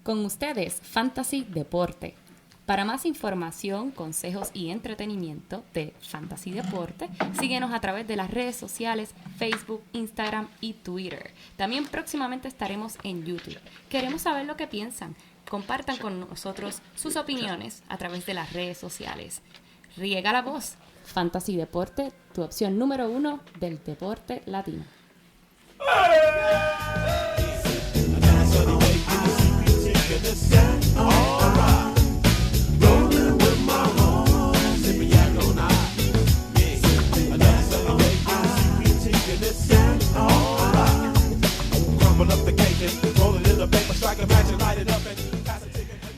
Con ustedes, Fantasy Deporte. Para más información, consejos y entretenimiento de Fantasy Deporte, síguenos a través de las redes sociales Facebook, Instagram y Twitter. También próximamente estaremos en YouTube. Queremos saber lo que piensan. Compartan con nosotros sus opiniones a través de las redes sociales. Riega la voz. Fantasy Deporte, tu opción número 1 del deporte latino.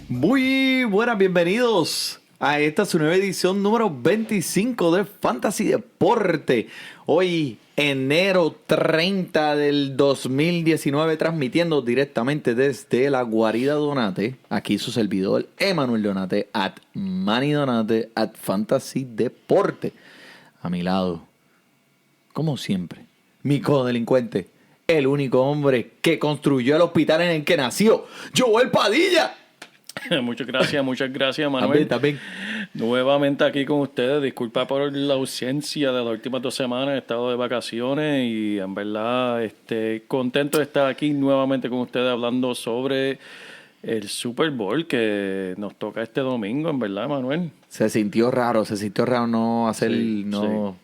Muy buenas, bienvenidos a esta su nueva edición número 25 de Fantasy Deporte. Hoy, enero 30 del 2019, transmitiendo directamente desde la guarida Donate. Aquí su servidor, Emanuel Donate, @Manny Donate, @Fantasy Deporte. A mi lado, como siempre, mi codelincuente, el único hombre que construyó el hospital en el que nació, Joel Padilla. Muchas gracias, Manuel. También. Nuevamente aquí con ustedes. Disculpa por la ausencia de las últimas 2 semanas. He estado de vacaciones y en verdad contento de estar aquí nuevamente con ustedes hablando sobre el Super Bowl que nos toca este domingo, en verdad, Manuel. Se sintió raro no hacer no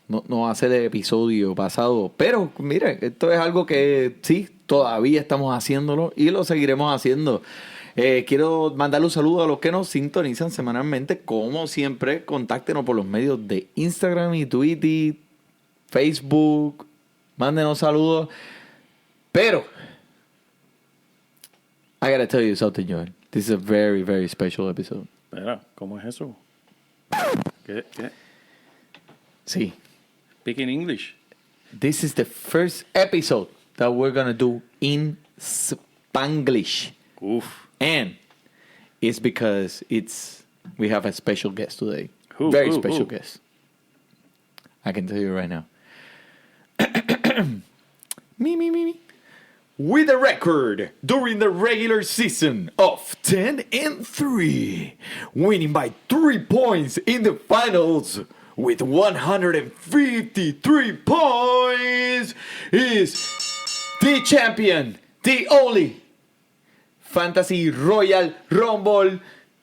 hacer el episodio pasado. Pero, mire, esto es algo que sí, todavía estamos haciéndolo y lo seguiremos haciendo. Quiero mandarle un saludo a los que nos sintonizan semanalmente. Como siempre, contáctenos por los medios de Instagram y Twitter, Facebook. Mándenos saludos. Pero, I gotta tell you something, Joel. This is a very, very special episode. Espera, ¿cómo es eso? ¿Qué? Sí. Speak in English. This is the first episode that we're gonna do in Spanglish. Uf. And it's because we have a special guest today. Who? Very special guest. I can tell you right now. Me. With a record during the regular season of 10-3, winning by 3 points in the finals with 153 points, is the champion, the only Fantasy Royal Rumble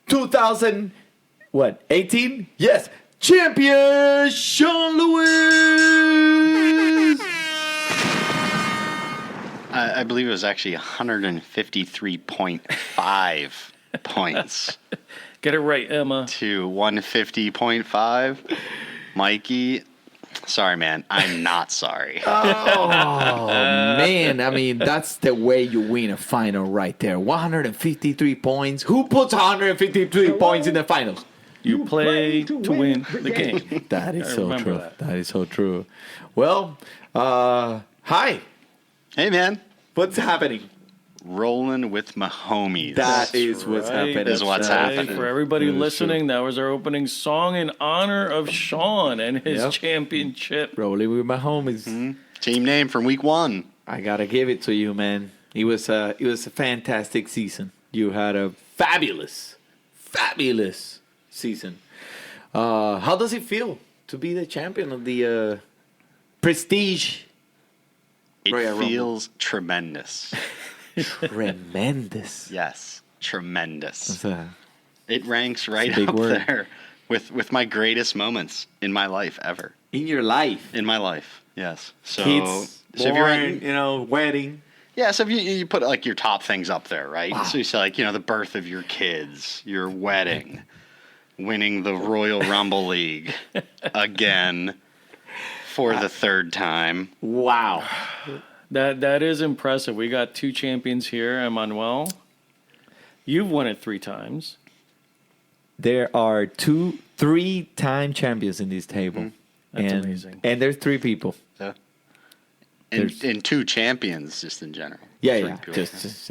2018? Yes, champion Sean Lewis. I believe it was actually 153.5 points. Get it right, Emma. To 150.5. Mikey, sorry, man. I'm not sorry. Oh, man. I mean, that's the way you win a final right there. 153 points. Who puts 153 points in the finals? You play to win the game. That is so true. That is so true. Well, hi. Hey, man. What's happening? Rolling with my homies. That is what's happening. Is what's happening. For everybody listening, that was our opening song in honor of Sean and his championship. Rolling with my homies. Mm-hmm. Team name from week 1. I gotta give it to you, man. It was a fantastic season. You had a fabulous season. How does it feel to be the champion of the prestige? It feels tremendous. Tremendous. Yes, tremendous. It It ranks right up there with my greatest moments in my life ever. In your life? In my life, yes. So, kids, so born, if you're wedding. Yeah, so if you put like your top things up there, right? Wow. So you say like, the birth of your kids, your wedding, winning the Royal Rumble League again for the 3rd time. Wow. That is impressive. We got 2 champions here, Emmanuel. You've won it 3 times. There are 2 3-time champions in this table. That's amazing. And there's 3 people. So, and 2 champions just in general. Yeah. Just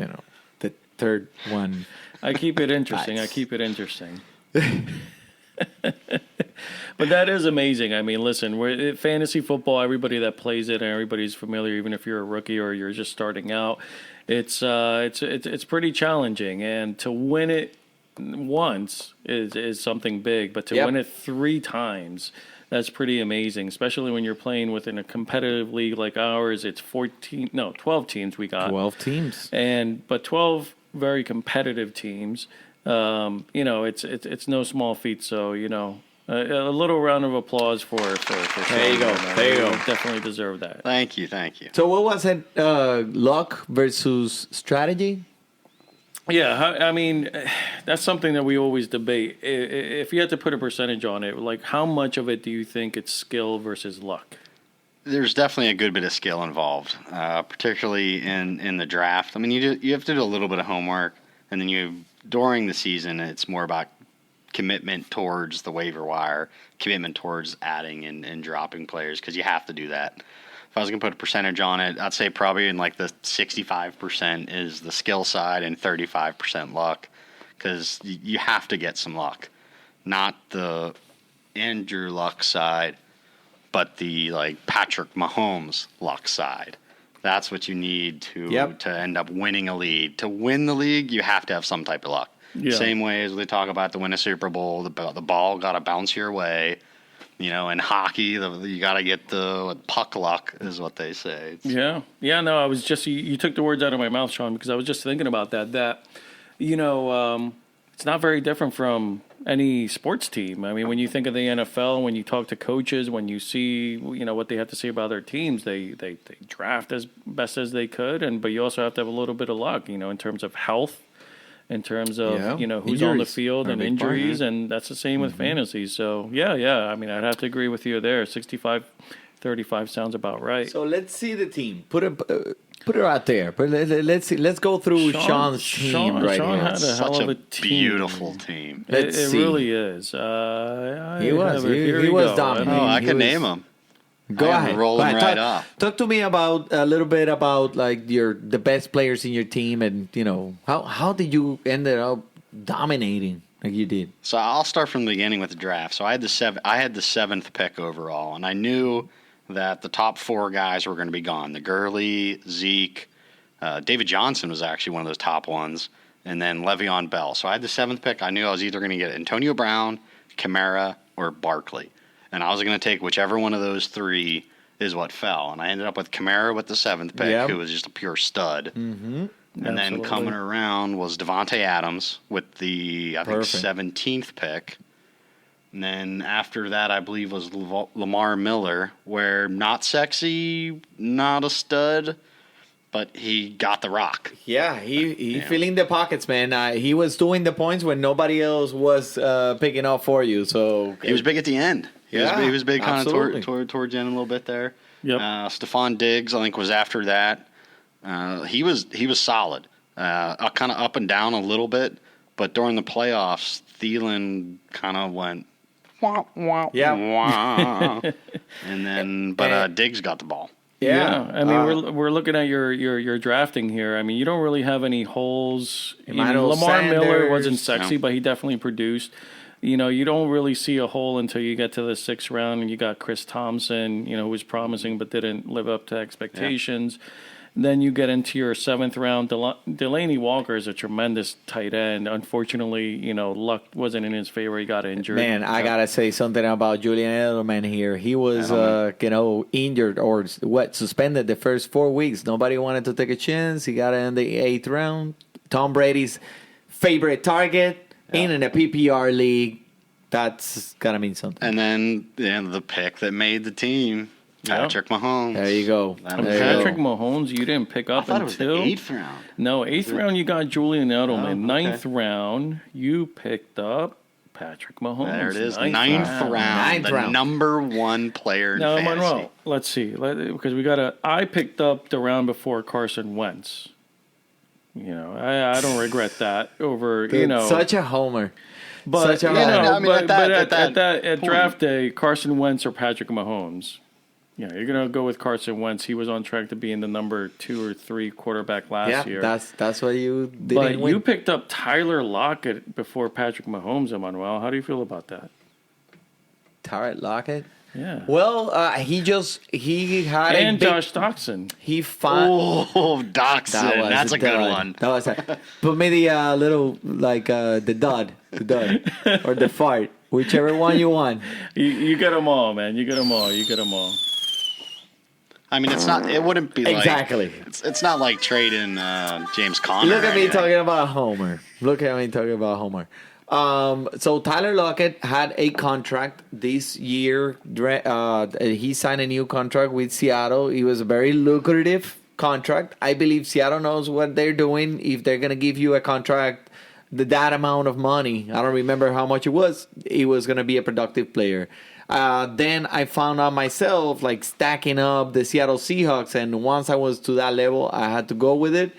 the 3rd one. I keep it interesting. But that is amazing. I mean, listen, fantasy football, everybody that plays it and everybody's familiar, even if you're a rookie or you're just starting out, it's pretty challenging, and to win it once is something big, but to win it 3 times, that's pretty amazing, especially when you're playing within a competitive league like ours. It's 12 teams we got. 12 teams. But 12 very competitive teams. It's no small feat, so, a little round of applause for There you go. There you go. Definitely deserve that. Thank you. So what was it? Luck versus strategy? Yeah, I mean, that's something that we always debate. If you had to put a percentage on it, like how much of it do you think it's skill versus luck? There's definitely a good bit of skill involved, particularly in the draft. I mean, you have to do a little bit of homework, and then during the season, it's more about commitment towards the waiver wire, commitment towards adding and dropping players, because you have to do that. If I was going to put a percentage on it, I'd say probably in like the 65% is the skill side and 35% luck, because you have to get some luck. Not the Andrew luck side, but the like Patrick Mahomes luck side. That's what you need to end up winning a league. To win the league, you have to have some type of luck. Yeah. Same way as they talk about to win a Super Bowl, the ball got to bounce your way. In hockey, you got to get the puck luck, is what they say. No, I was just, you took the words out of my mouth, Sean, because I was just thinking about that, it's not very different from any sports team. I mean, when you think of the NFL, when you talk to coaches, when you see, what they have to say about their teams, they draft as best as they could, but you also have to have a little bit of luck, in terms of health, in terms of, who's injuries on the field and injuries, part, and that's the same with fantasy. So, I mean, I'd have to agree with you there. 65-35 sounds about right. So let's see the team. Put it out there. But let's see. Let's go through Sean's team Sean here. Had a hell of a team. Beautiful team. It really is. He was dominant. I can name them. Go ahead. Roll them right up. Talk to me about a little bit about like the best players in your team, and how did you end up dominating like you did? So I'll start from the beginning with the draft. So I had the 7th pick overall, and I knew that the top 4 guys were going to be gone. The Gurley, Zeke, David Johnson was actually one of those top ones, and then Le'Veon Bell. So I had the 7th pick. I knew I was either going to get Antonio Brown, Kamara, or Barkley. And I was going to take whichever one of those 3 is what fell. And I ended up with Kamara with the 7th pick, who was just a pure stud. Mm-hmm. And then coming around was Devontae Adams with the, 17th pick. And then after that, I believe, was Lamar Miller, where not sexy, not a stud, but he got the rock. Yeah, he filling the pockets, man. He was doing the points when nobody else was picking up for you. So he was big at the end. He was big kind of towards the end a little bit there. Yep. Stephon Diggs, I think, was after that. He was solid. Kind of up and down a little bit, but during the playoffs, Thielen kind of went wah, wah, wah. And then, but Diggs got the ball. Yeah. I mean, we're looking at your drafting here. I mean, you don't really have any holes. Lamar Miller wasn't sexy, but he definitely produced. You don't really see a hole until you get to the 6th round, and you got Chris Thompson, who was promising but didn't live up to expectations. Yeah. Then you get into your 7th round. Delaney Walker is a tremendous tight end. Unfortunately, luck wasn't in his favor. He got injured. Man, I got to say something about Julian Edelman here. He was, injured or suspended the first 4 weeks. Nobody wanted to take a chance. He got in the 8th round. Tom Brady's favorite target in a PPR league. That's got to mean something. And then the pick that made the team. Patrick Mahomes. There you go. Patrick Mahomes, you didn't pick up until it was the 8th round. No, 8th round you got Julian Edelman. 9th round you picked up Patrick Mahomes. There it is. 9th round. The number 1 player in fantasy. Manuel, let's see, because I picked up the round before Carson Wentz. I don't regret that over. Such a homer. But at draft day, Carson Wentz or Patrick Mahomes. Yeah, you're gonna go with Carson Wentz. He was on track to be in the number 2 or 3 quarterback last year. That's what you did. But you picked up Tyler Lockett before Patrick Mahomes, Emmanuel. How do you feel about that? Tyler Lockett? Yeah. Well, he had And a big, Josh Doxson. He found. Oh, Doxson. That's a good one. That was put me the little the dud, or the fart, whichever one you want. You get them all, man. You get them all. I mean, it's not. It wouldn't be Exactly. like it's not like trading James Conner. Look at or me anything. talking about Homer. So Tyler Lockett had a contract this year. He signed a new contract with Seattle. It was a very lucrative contract. I believe Seattle knows what they're doing. If they're going to give you a contract, that amount of money, I don't remember how much it was going to be a productive player. Then I found out myself stacking up the Seattle Seahawks. And once I was to that level, I had to go with it.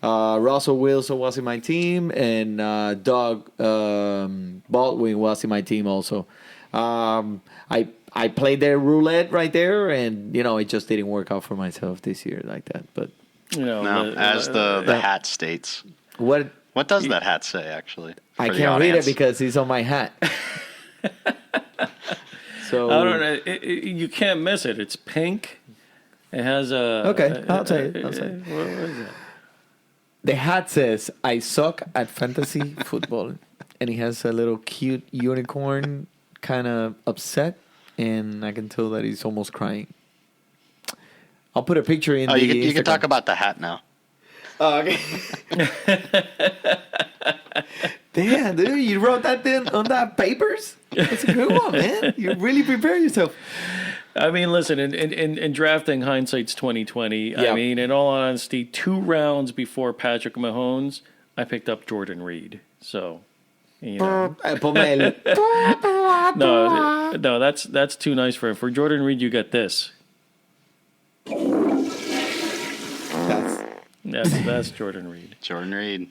Russell Wilson was in my team, and Doug Baldwin was in my team also. I played their roulette right there, and it just didn't work out for myself this year like that. But As the hat states. What does that hat say actually? I for the can't read it audience? because it's on my hat. So I don't know. You can't miss it. It's pink. It has a. Okay, I'll tell you. What is that? The hat says, "I suck at fantasy football," and he has a little cute unicorn, kind of upset, and I can tell that he's almost crying. I'll put a picture in. You can talk about the hat now. Okay. Damn, dude, you wrote that thing on that papers? That's a good one, man. You really prepared yourself. I mean, listen, in drafting, hindsight's 2020. Yeah. I mean, in all honesty, 2 rounds before Patrick Mahomes, I picked up Jordan Reed. So, Pomelo. no, that's too nice for him. For Jordan Reed, you get this. That's Jordan Reed. Jordan Reed.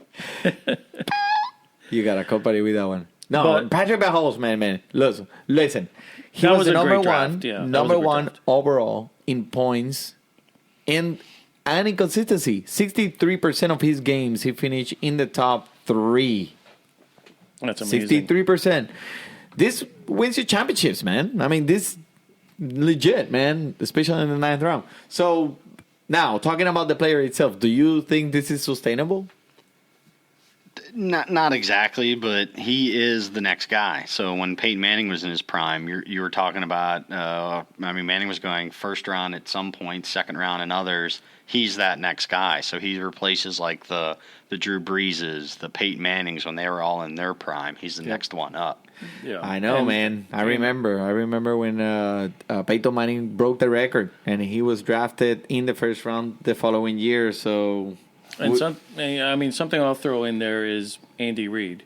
You got a company with that one. No, But- Patrick Mahomes, man. Listen. He That was was the a number great one, draft, yeah. That was a number great one draft. overall in points and in consistency. 63% of his games he finished in the top 3. That's amazing. 63%. This wins you championships, man. I mean, this legit, man, especially in the 9th round. So now, talking about the player itself, do you think this is sustainable? Not exactly, but he is the next guy. So when Peyton Manning was in his prime, you were talking about. Manning was going first round at some point, second round in others. He's that next guy. So he replaces like the Drew Breeses, the Peyton Mannings when they were all in their prime. He's the next one up. Yeah. I know, man. I remember when Peyton Manning broke the record, and he was drafted in the first round the following year. So. And something I'll throw in there is Andy Reid.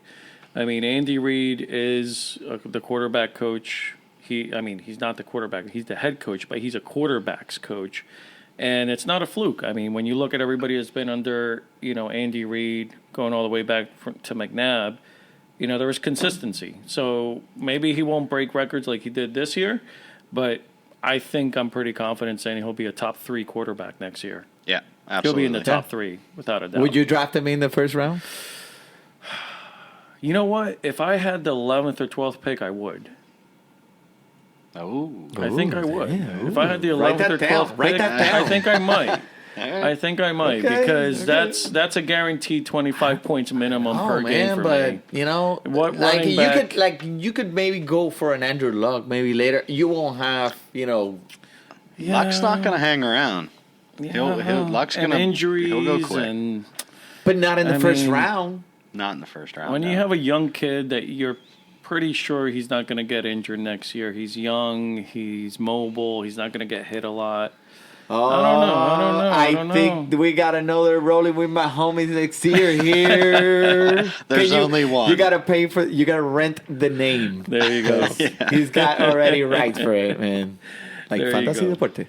I mean, Andy Reid is the quarterback coach. He's not the quarterback. He's the head coach, but he's a quarterback's coach. And it's not a fluke. I mean, when you look at everybody that's been under, Andy Reid, going all the way back to McNabb, there was consistency. So maybe he won't break records like he did this year, but I think I'm pretty confident saying he'll be a top 3 quarterback next year. Yeah, absolutely. He'll be in the top 3, without a doubt. Would you draft him in the first round? You know what? If I had the 11th or 12th pick, I would. Oh, I think I would. damn. If I had the Write 11th that or down. 12th Write pick, that down. I think I might. I think I might Okay, because okay. that's a guaranteed 25 points minimum per game for but me. What, running back- you could maybe go for an Andrew Luck maybe later. You won't have Luck's not going to hang around. Luck's and gonna injuries he'll go quick. and but not in the first mean, round. Not in the first round. when no. you have a young kid that you're pretty sure he's not going to get injured next year. He's young, he's mobile, he's not going to get hit a lot. Oh, I don't know. I think we got another Rolling with my homies next year here. There's only one. You gotta rent the name. There you go. He's got already rights for it, man. Like There you Fantasy go. Deporte.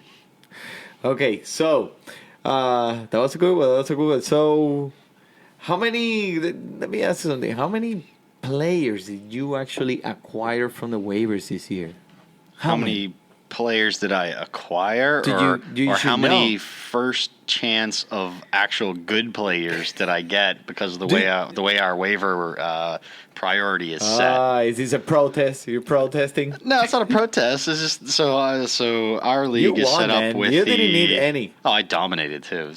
Okay, so that was a good one. So let me ask you something. How many players did you actually acquire from the waivers this year? How many players did I acquire, Did or you how should many know. first chance of actual good players that I get because of the way our waiver priority is set. Is this a protest? You're protesting? No, it's not a protest. It's just so our league is set up with you didn't need any. Oh, I dominated too.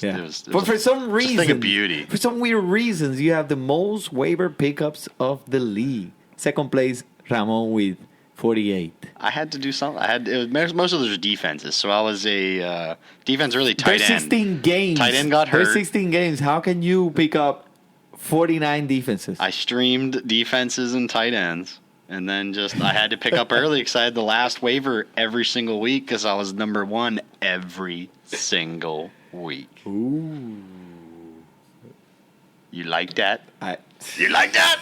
But for some reason, thing of beauty. For some weird reasons, you have the most waiver pickups of the league. Second place, Ramon with 48. I had to do something. Most of those are defenses, so I was a defense really tight There's end. 16 games. Tight end got hurt. There's 16 games. How can you pick up 49 defenses? I streamed defenses and tight ends, and then I had to pick up early because I had the last waiver every single week because I was number one every single week. Ooh. You like that? You like that?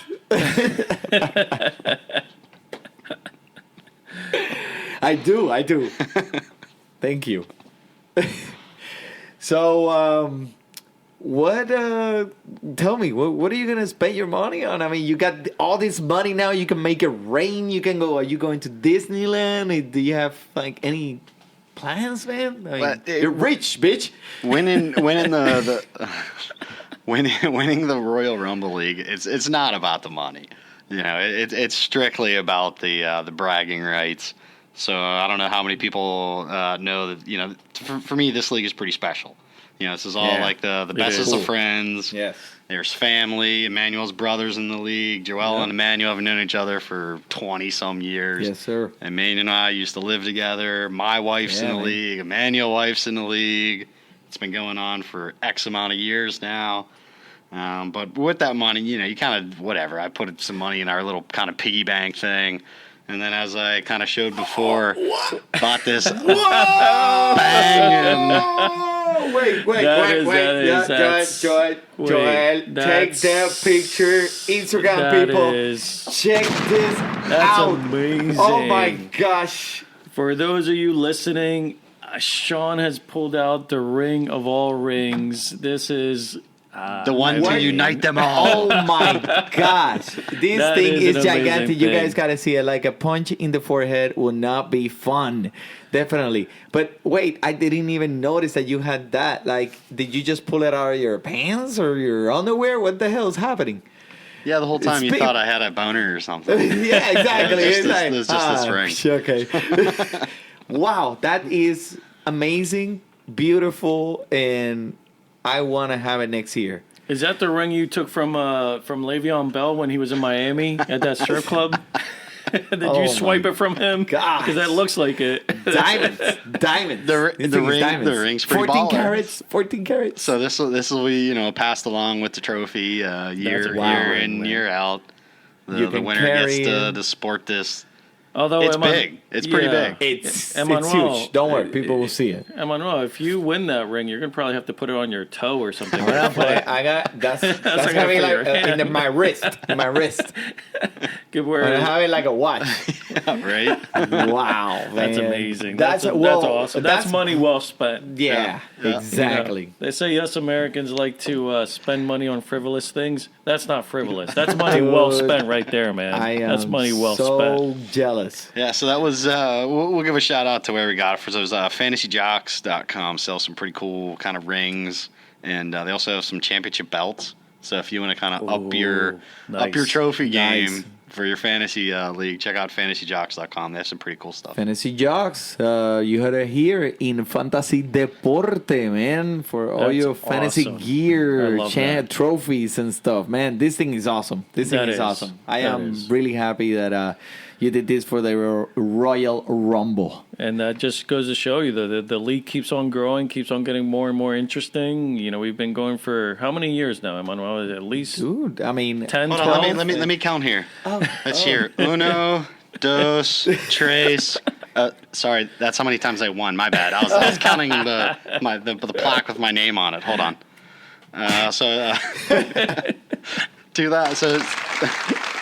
I do. Thank you. So, tell me, what are you going to spend your money on? I mean, you got all this money now. You can make it rain. You can go, are you going to Disneyland? Do you have, like, any plans, man? I mean, you're rich, bitch. Winning the Royal Rumble League, it's not about the money. You know, it's strictly about the bragging rights. So I don't know how many people know that. You know, for me, this league is pretty special. You know, this is all like the bestest of friends. Yes. There's family. Emmanuel's brothers in the league. Joel and Emmanuel have known each other for 20-some years. Yes, sir. Emmanuel and I used to live together. My wife's in the league. Emmanuel's wife's in the league. It's been going on for X amount of years now. But with that money, you know, you kind of, whatever. I put some money in our little kind of piggy bank thing. And then as I kind of showed before, bought this banging. Joel, take that picture. Instagram people, check this out. That's amazing. Oh my gosh. For those of you listening, Sean has pulled out the ring of all rings. This is the one to unite them all. Oh my gosh. This That thing is is an gigantic. amazing You thing. guys got to see it. Like a punch in the forehead will not be fun. Definitely. But wait, I didn't even notice that you had that. Like, did you just pull it out of your pants or your underwear? What the hell is happening? Yeah, the whole time you thought I had a boner or something. Yeah, exactly. It's just this ring. Okay. Wow, that is amazing, beautiful, and I want to have it next year. Is that the ring you took from Le'Veon Bell when he was in Miami at that strip club? Did you swipe it from him? Gosh. Because that looks like it. Diamonds. The ring's pretty 14 baller. carats. 14 carats. So this will be passed along with the trophy year in, year out. The winner gets to sport this. Although it's big. It's pretty big. It's Emmanuel, huge. Don't worry, people will see it. Emmanuel, if you win that ring, you're gonna probably have to put it on your toe or something. I got that's gonna be like in my wrist. In my wrist. Good word. I have it like a watch. Right? Wow, man. That's amazing. That's awesome. That's money well spent. Yeah, exactly. You know, they say us Americans like to spend money on frivolous things. That's not frivolous. That's money well spent right there, man. That's money well spent. So jealous. Yeah, so that was, we'll give a shout out to where we got it. For those fantasyjocks.com sells some pretty cool kind of rings, and they also have some championship belts. So if you want to kind of up your trophy game for your fantasy league, check out fantasyjocks.com. They have some pretty cool stuff. Fantasy Jocks, you heard it here in Fantasy Deporte, man, for all your fantasy awesome. gear, trophies and stuff. Man, this thing is awesome. This thing is awesome. I am really happy that you did this for the Royal Rumble. And that just goes to show you that the league keeps on growing, keeps on getting more and more interesting. You know, we've been going for how many years now, Emmanuel? At least 10, 12? Let me count here. Let's hear. Uno, dos, tres. Sorry, that's how many times I won. My bad. I was counting the plaque with my name on it. Hold on. Do that. So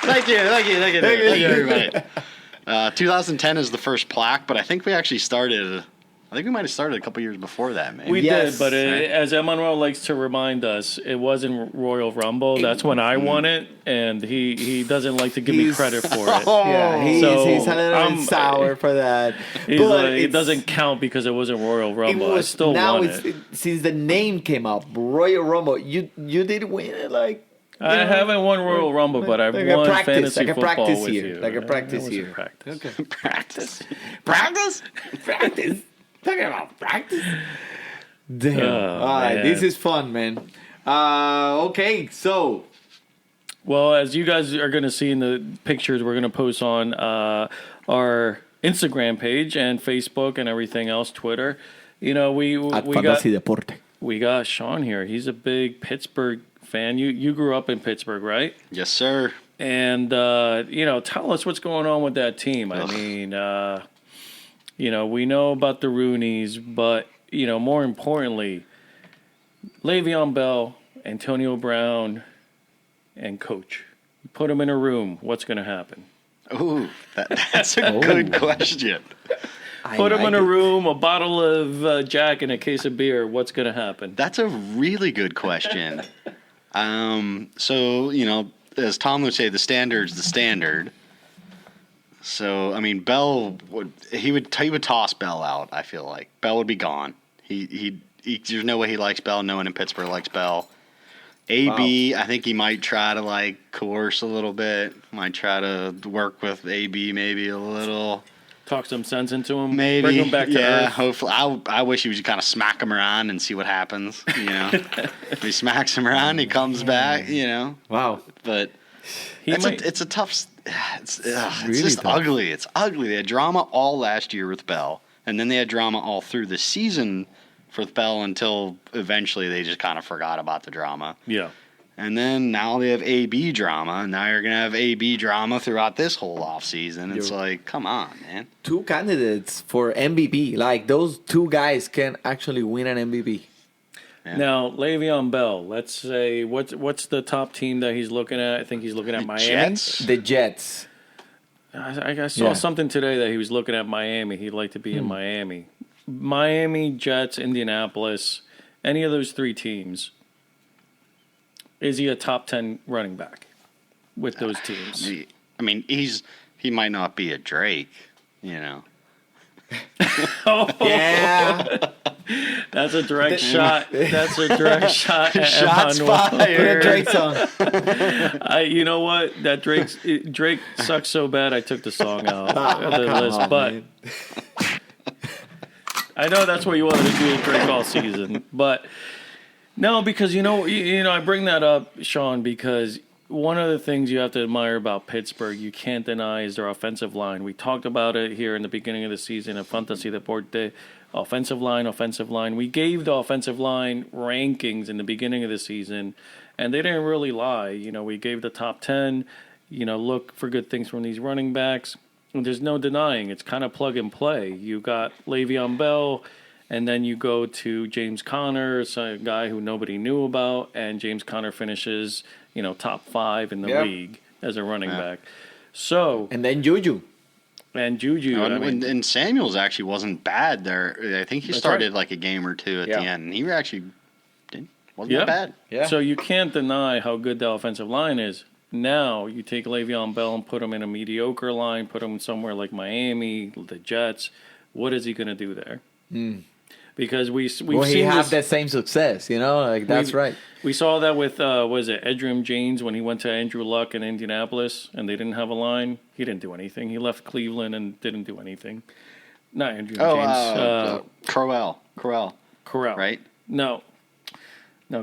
thank you, everybody. 2010 is the first plaque, but I think we actually started I think we might have started a couple years before that, maybe. We Yes. did, but as Emmanuel likes to remind us, it wasn't Royal Rumble. That's when I won it, and he doesn't like to give me credit for it. Yeah, he's a little bit sour for that. He's But like, it doesn't count because it wasn't Royal Rumble. I still won it. Since the name came up, Royal Rumble, you did win it, like. I haven't won Royal Rumble, but I've won fantasy football with you. Like a practice It was here. practice. Okay. Practice. Practice. Talking about practice. Damn. All right, man. this is fun, man. Okay, so. Well, as you guys are going to see in the pictures we're going to post on our Instagram page and Facebook and everything else, Twitter, we got Sean here. He's a big Pittsburgh fan. You grew up in Pittsburgh, right? Yes, sir. And tell us what's going on with that team. I mean, we know about the Rooneys, but more importantly, Le'Veon Bell, Antonio Brown, and Coach. Put them in a room. What's going to happen? Ooh, that's a good question. Put them in a room, a bottle of Jack, and a case of beer. What's going to happen? That's a really good question. So, as Tom would say, the standard's the standard. So, I mean, Bell would toss Bell out. I feel like Bell would be gone. There's no way he likes Bell. No one in Pittsburgh likes Bell. AB, wow. I think he might try to coerce a little bit. Might try to work with AB maybe a little. Talk some sense into him. Maybe. Bring him back to earth. Hopefully. I wish he would kind of smack him around and see what happens. If he smacks him around, he comes back. Wow. But it's a tough. It's really just tough. Ugly. It's ugly. They had drama all last year with Bell, and then they had drama all through the season with Bell until eventually they just kind of forgot about the drama. Yeah. And then now they have AB drama, and now you're going to have AB drama throughout this whole offseason. It's like, come on, man. 2 candidates for MVP. Like, those 2 guys can actually win an MVP. Yeah. Now, Le'Veon Bell, let's say, what's the top team that he's looking at? I think he's looking at Miami. Jets? The Jets. I saw something today that he was looking at Miami. He'd like to be in Miami. Miami, Jets, Indianapolis, any of those 3 teams. Is he a top 10 running back with those teams? I mean, he might not be a Drake, Oh, yeah. That's a direct shot. That's a direct shot. Shots fired. Drake song. You know what? That Drake sucks so bad. I took the song out of the list, but. Man. I know that's what you wanted to do with Drake all season, but no, because I bring that up, Sean, because one of the things you have to admire about Pittsburgh, you can't deny, is their offensive line. We talked about it here in the beginning of the season at Fantasy Deporte. Offensive line. We gave the offensive line rankings in the beginning of the season, and they didn't really lie. We gave the top 10. Look for good things from these running backs. And there's no denying, it's kind of plug and play. You got Le'Veon Bell, and then you go to James Conner, a guy who nobody knew about, and James Conner finishes, top 5 in the league as a running back. So and then Juju. And Samuels actually wasn't bad there. I think he started like a game or 2 at the end, and he actually wasn't that bad. Yeah. So you can't deny how good the offensive line is. Now you take Le'Veon Bell and put him in a mediocre line, put him somewhere like Miami, the Jets. What is he going to do there? Because we've seen he have that same success, that's right. We saw that with Edgerrin James when he went to Andrew Luck in Indianapolis, and they didn't have a line. He didn't do anything. He left Cleveland and didn't do anything. Not Andrew James. Crowell. Right? No,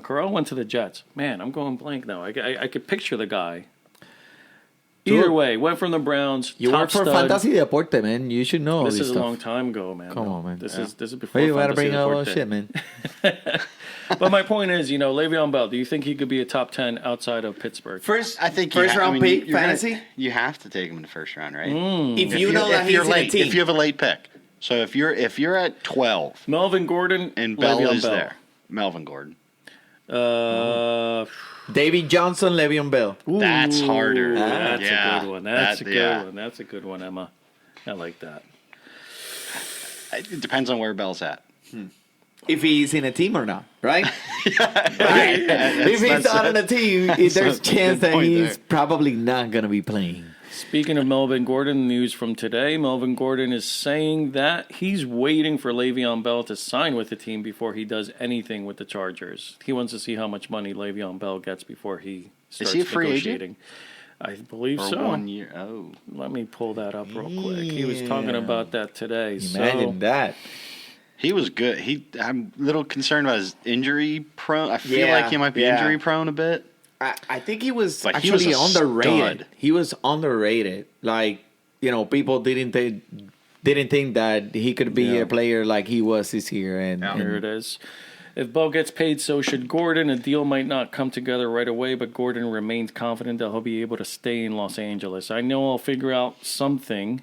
Corral went to the Jets. Man, I'm going blank now. I could picture the guy. Either way, went from the Browns. You work for Fantasy Deporte, man. You should know all this this is stuff. a long time ago, man. Come on, man. This is before you gotta Fantasy bring out all Deporte. shit, man. But my point is, Le'Veon Bell, do you think he could be a top 10 outside of Pittsburgh? I think first round pick, fantasy? You have to take him in the first round, right? If you know that he's in a team. If you have a late pick. So if you're at 12. Melvin Gordon and Bell is there. Melvin Gordon. David Johnson, Le'Veon Bell. That's harder. That's a good one. That's a good one, Emma. I like that. It depends on where Bell's at. If he's in a team or not, right? Right. If he's not on a team, there's a chance that point he's there. probably not going to be playing. Speaking of Melvin Gordon, news from today, Melvin Gordon is saying that he's waiting for Le'Veon Bell to sign with the team before he does anything with the Chargers. He wants to see how much money Le'Veon Bell gets before he starts he a free agent? negotiating. I believe For so. 1 year. Oh. Let me pull that up real quick. He was talking about that today. Imagine that. He was good. I'm a little concerned about his injury prone. I feel Yeah, like he might be yeah. injury prone a bit. I think he was But he actually was a underrated. stud. He was underrated. Like, people didn't think that he could be a player like he was this year. And Here it is. If Bell gets paid, so should Gordon. A deal might not come together right away, but Gordon remains confident that he'll be able to stay in Los Angeles. I know I'll figure out something,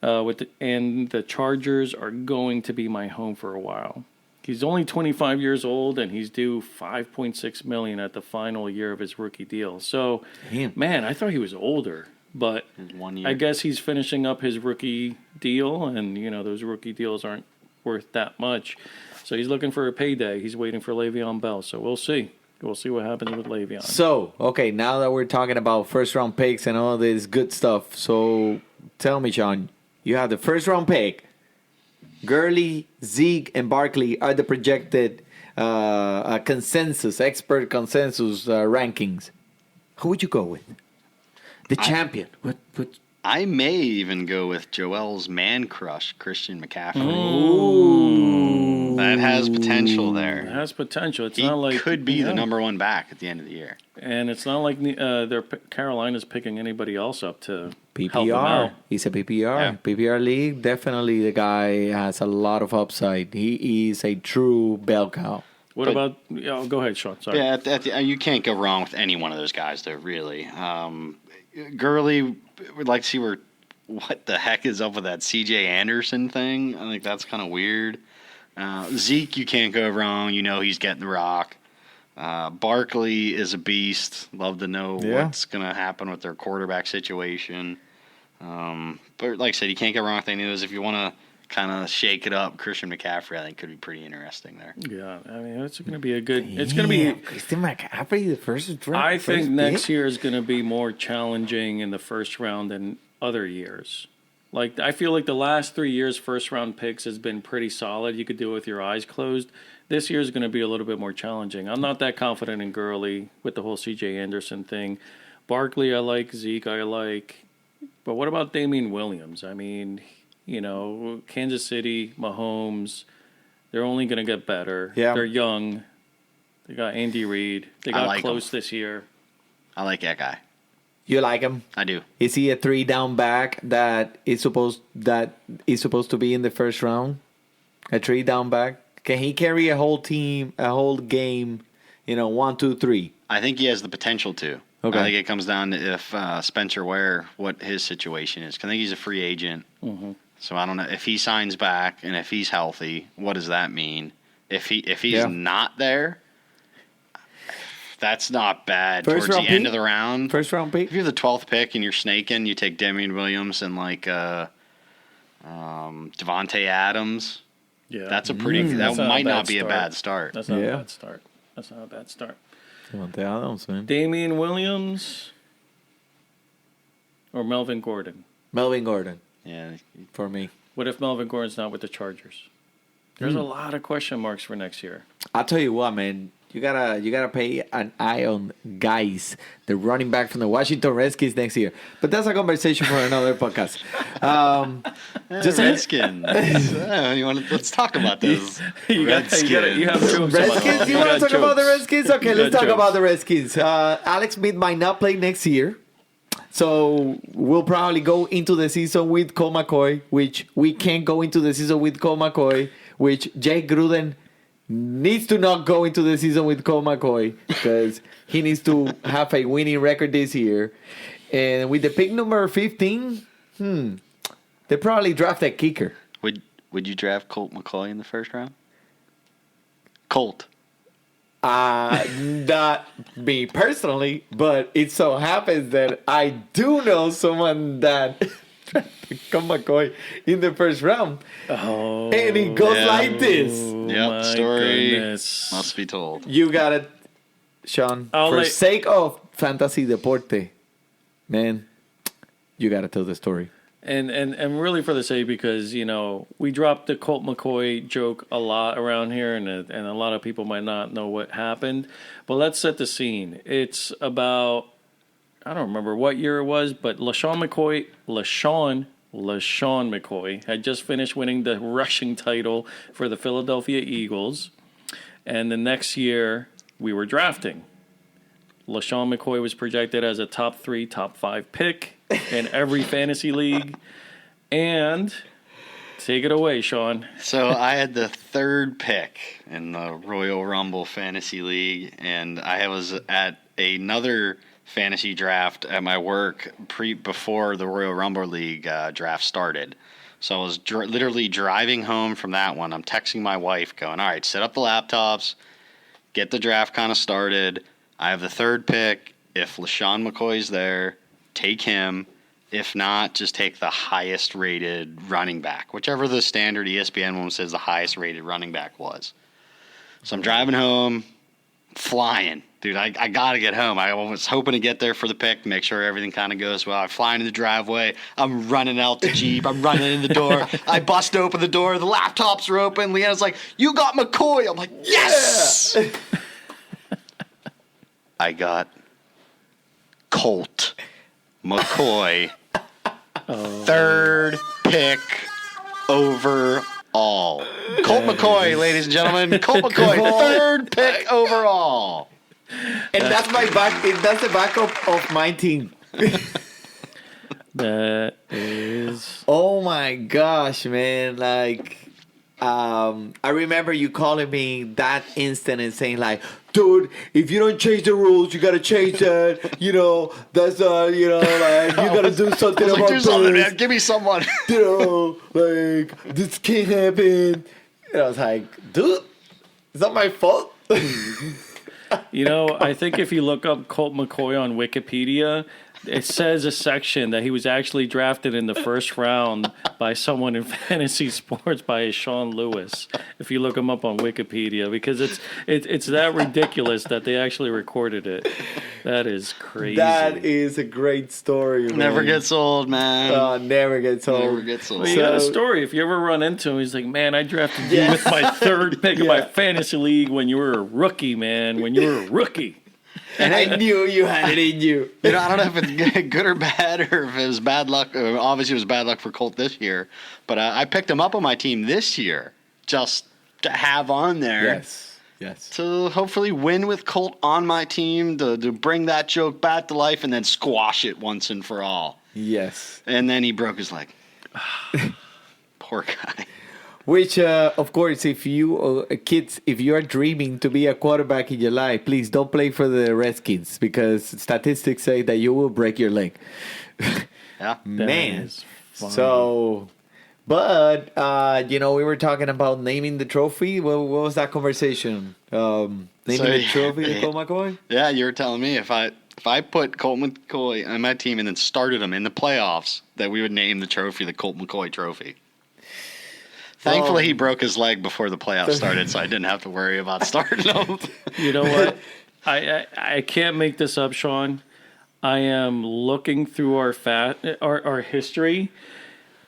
and the Chargers are going to be my home for a while. He's only 25 years old, and he's due $5.6 million at the final year of his rookie deal. So, Damn. man, I thought he was older, but 1 year. I guess he's finishing up his rookie deal, and those rookie deals aren't worth that much. So he's looking for a payday. He's waiting for Le'Veon Bell. So we'll see. We'll see what happens with Le'Veon. So, okay, now that we're talking about first-round picks and all this good stuff, so tell me, Sean, you have the first-round pick. Gurley, Zeke, and Barkley are the projected expert consensus rankings. Who would you go with? The champion. What? I may even go with Joel's man crush, Christian McCaffrey. Ooh. That has potential It there. has potential. It's He not like could be the number one back at the end of the year. And it's not like Carolina's picking anybody else up to help them PPR. out. He's a PPR. Yeah. PPR league. Definitely the guy has a lot of upside. He is a true bell cow. What about? Go ahead, Sean. Sorry. Yeah, you can't go wrong with any one of those guys, though, really. Gurley, would like to see what the heck is up with that C.J. Anderson thing. I think that's kind of weird. Zeke, you can't go wrong. He's getting the rock. Barkley is a beast. Love to know what's going to happen with their quarterback situation. But like I said, you can't go wrong with any of those. If you want to kind of shake it up, Christian McCaffrey, I think, could be pretty interesting there. Yeah, I mean, it's going to be a good. It's going to be. Christian McCaffrey, the first round. I think next year is going to be more challenging in the first round than other years. Like, I feel like the last 3 years, first round picks has been pretty solid. You could do it with your eyes closed. This year is going to be a little bit more challenging. I'm not that confident in Gurley with the whole C.J. Anderson thing. Barkley, I like. Zeke, I like. But what about Damian Williams? I mean, Kansas City, Mahomes, they're only going to get better. Yeah. They're young. They got Andy Reid. They got like close him. this year. I like that guy. You like him? I do. Is he a 3-down back that is supposed to be in the first round? A 3-down back? Can he carry a whole team, a whole game? 1, 2, 3. I think he has the potential to. Okay. I think it comes down to if Spencer Ware, what his situation is. I think he's a free agent. Mm-hmm. So I don't know if he signs back and if he's healthy. What does that mean? If he's not there, that's not bad. First Towards round the end pick? of the round, First round pick? if you're the 12th pick and you're snaking, you take Damian Williams and Devontae Adams. Yeah, That's a pretty. That That's not a might bad not be a start. bad start. That's not Yeah. a bad start. That's not a bad start. Devontae Adams, man. Damian Williams or Melvin Gordon? Melvin Gordon Yeah, for me. What if Melvin Gordon's not with the Chargers? There's a lot of question marks for next year. I'll tell you what, man. You gotta pay an eye on guys, the running back from the Washington Redskins next year. But that's a conversation for another podcast. Just Redskins. Let's talk about those. You have jokes about Redskins? You want to talk about the Redskins? Okay, You let's got talk jokes. about the Redskins. Alex Smith might not play next year. So we'll probably go into the season with Colt McCoy, which we can't go into the season with Colt McCoy, which Jake Gruden needs to not go into the season with Colt McCoy because he needs to have a winning record this year. And with the pick number 15, they probably draft a kicker. Would you draft Colt McCoy in the first round? Colt. Not me personally, but it so happens that I do know someone that drafted Colt McCoy in the first round. Oh, And it goes like this. Yep, story goodness. must be told. You got it, Sean. For sake of fantasy deporte, man, you got to tell the story. And really for the sake, because, you know, we dropped the Colt McCoy joke a lot around here, and a lot of people might not know what happened. But let's set the scene. It's about, I don't remember what year it was, but LaShawn McCoy had just finished winning the rushing title for the Philadelphia Eagles. And the next year, we were drafting. LaShawn McCoy was projected as a top 3, top 5 pick in every fantasy league. And take it away, Sean. So I had the 3rd pick in the Royal Rumble Fantasy League, and I was at another fantasy draft at my work before the Royal Rumble League draft started. So I was literally driving home from that one. I'm texting my wife going, all right, set up the laptops, get the draft kind of started. I have the 3rd pick. If LaShawn McCoy's there, take him. If not, just take the highest rated running back, whichever the standard ESPN one says the highest rated running back was. So I'm driving home, flying. Dude, I got to get home. I was hoping to get there for the pick, make sure everything kind of goes well. I'm flying in the driveway. I'm running out the Jeep. I'm running in the door. I bust open the door. The laptops are open. Leanna's like, you got McCoy. I'm like, yes! Yeah. I got Colt McCoy, 3rd pick overall. Colt McCoy, ladies and gentlemen. Colt McCoy, 3rd pick overall. And that's the backup of my team. That is. Oh my gosh, man! Like, I remember you calling me that instant and saying like, dude, if you don't change the rules, you gotta change that. You know, that's like you gotta do something about do something, man. Give me someone. You know, like this can't happen. And I was like, dude, it's not my fault. You know, I think if you look up Colt McCoy on Wikipedia, it says a section that he was actually drafted in the first round by someone in fantasy sports by a Sean Lewis. If you look him up on Wikipedia, because it's that ridiculous that they actually recorded it. That is crazy. That is a great story, man. Never gets old, man. Never gets old. Never gets old. Well, you got a story. If you ever run into him, he's like, man, I drafted you with my 3rd pick of my fantasy league when you were a rookie, man. When you were a rookie. And I knew you had it in you. You know, I don't know if it's good or bad, or if it was bad luck. Obviously, it was bad luck for Colt this year. But I picked him up on my team this year just to have on there. Yes. To hopefully win with Colt on my team, to bring that joke back to life and then squash it once and for all. Yes. And then he broke his leg. Poor guy. Which, of course, if you kids, if you are dreaming to be a quarterback in your life, please don't play for the Redskins because statistics say that you will break your leg. Yeah, man. So, but we were talking about naming the trophy. What was that conversation? Naming the trophy to Colt McCoy. Yeah, you were telling me if I put Colt McCoy on my team and then started him in the playoffs, that we would name the trophy the Colt McCoy Trophy. Thankfully, he broke his leg before the playoffs started, so I didn't have to worry about starting him. You know what? I can't make this up, Sean. I am looking through our history.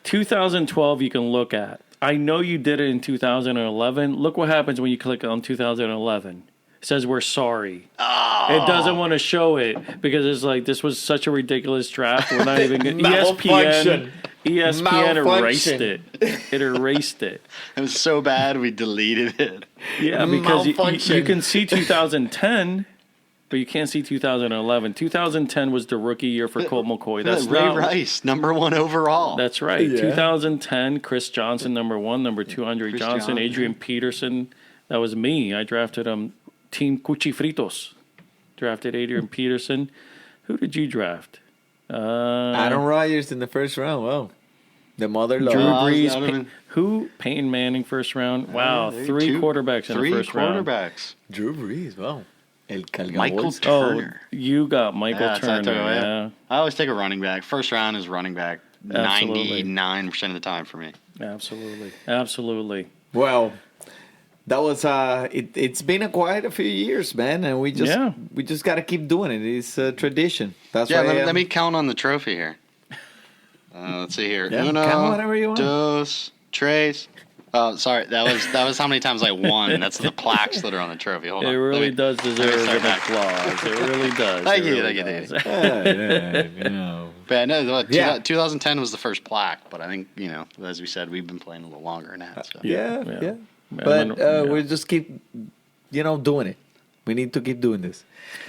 2012 you can look at. I know you did it in 2011. Look what happens when you click on 2011. It says we're sorry. Oh. It doesn't want to show it because it's like this was such a ridiculous draft. We're not even going to ESPN erased it. It erased it. It was so bad we deleted it. Yeah, because you can see 2010, but you can't see 2011. 2010 was the rookie year for Colt McCoy. That's Ray Rice, number 1 overall. That's right. Yeah. 2010, Chris Johnson, number 1. Number 2, Andre Johnson. Adrian Peterson. That was me. I drafted Team Cuchifritos. Drafted Adrian Peterson. Who did you draft? Aaron Rodgers in the first round. Wow. The mother-in-law. Drew Brees. Peyton Manning first round. Wow. 3 quarterbacks in the first round. 3 quarterbacks. Drew Brees. Wow. Michael Turner. You got Michael Turner. Yeah. I always take a running back. First round is running back. Absolutely. 99% of the time for me. Absolutely. Well, that was it's been quite a few years, man, and we just got to keep doing it. It's a tradition. That's why. Let me count on the trophy here. Let's see here. Yeah, Uno, count whatever you want. dos, tres. Oh, sorry. That was how many times I won. That's the plaques that are on the trophy. Hold on. It really does deserve an applause. It really does. Thank you. But no, 2010 was the first plaque. But I think, as we said, we've been playing a little longer than that. So. Yeah. But we'll just keep, doing it. We need to keep doing this.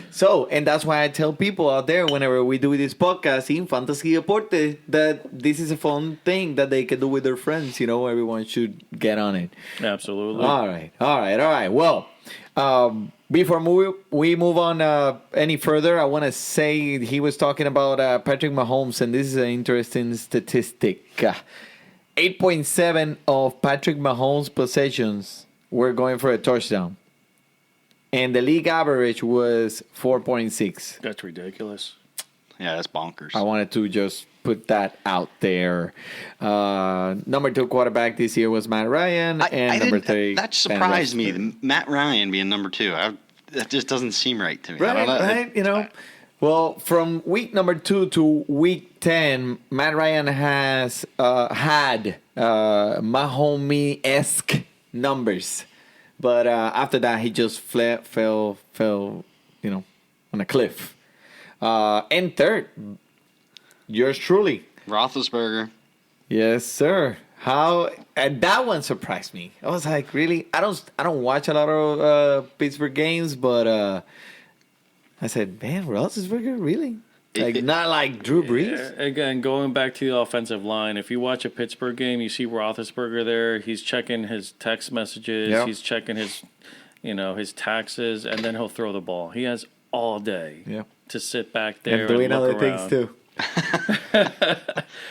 So, and that's why I tell people out there whenever we do this podcast in Fantasy Deporte that this is a fun thing that they can do with their friends. Everyone should get on it. Absolutely. All right. Well, before we move on any further, I want to say he was talking about Patrick Mahomes, and this is an interesting statistic. 8.7 of Patrick Mahomes' possessions were going for a touchdown. And the league average was 4.6. That's ridiculous. Yeah, that's bonkers. I wanted to just put that out there. Number 2 quarterback this year was Matt Ryan. Number 3. That surprised me. Matt Ryan being number 2. That just doesn't seem right to me. Right. Well, from week number 2 to week 10, Matt Ryan has had Mahomes-esque numbers. But after that, he just fell, on a cliff. And third, yours truly, Roethlisberger. Yes, sir. And that one surprised me. I was like, really? I don't watch a lot of Pittsburgh games, but I said, man, Roethlisberger, really? Like, not like Drew Brees? Again, going back to the offensive line, if you watch a Pittsburgh game, you see Roethlisberger there. He's checking his text messages. Yep. He's checking his taxes, and then he'll throw the ball. He has all day to sit back there and doing other things, too.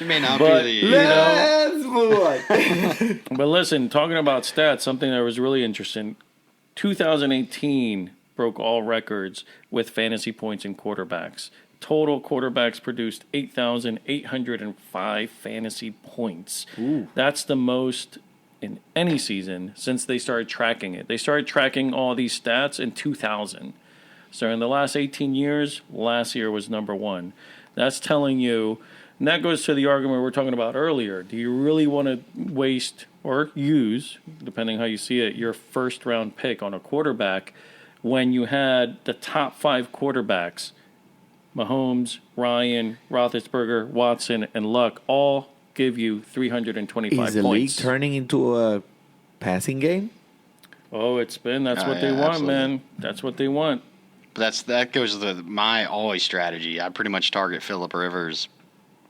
He may not be the... Let's move on. But listen, talking about stats, something that was really interesting. 2018 broke all records with fantasy points in quarterbacks. Total quarterbacks produced 8,805 fantasy points. Ooh. That's the most in any season since they started tracking it. They started tracking all these stats in 2000. So in the last 18 years, last year was number 1. That's telling you, and that goes to the argument we were talking about earlier. Do you really want to waste or use, depending how you see it, your first-round pick on a quarterback when you had the top 5 quarterbacks, Mahomes, Ryan, Roethlisberger, Watson, and Luck, all give you 325 points. Is the league turning into a passing game? Oh, that's what they want, absolutely. Man. That's what they want. But that goes to my always strategy. I pretty much target Phillip Rivers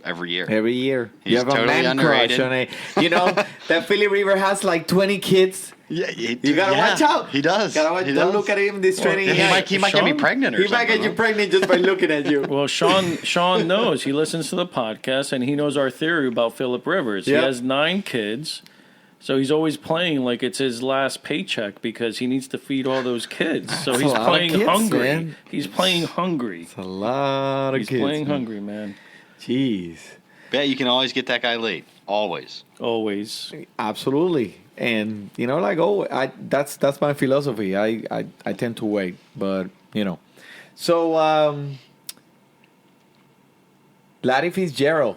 every year. Every year. He's you have totally a man underrated. crush on that Philip Rivers has like 20 kids. Yeah, you gotta watch out. He does. Don't look at him this training. He might get me pregnant or something. He might get you pregnant just by looking at you. Well, Sean knows. He listens to the podcast, and he knows our theory about Phillip Rivers. Yep. He has 9 kids, so he's always playing like it's his last paycheck because he needs to feed all those kids. So he's playing hungry. Man. He's playing hungry. It's a lot of kids. He's playing hungry, man. Jeez. Bet you can always get that guy late. Always. Absolutely. And that's my philosophy. I tend to wait, but So Larry Fitzgerald,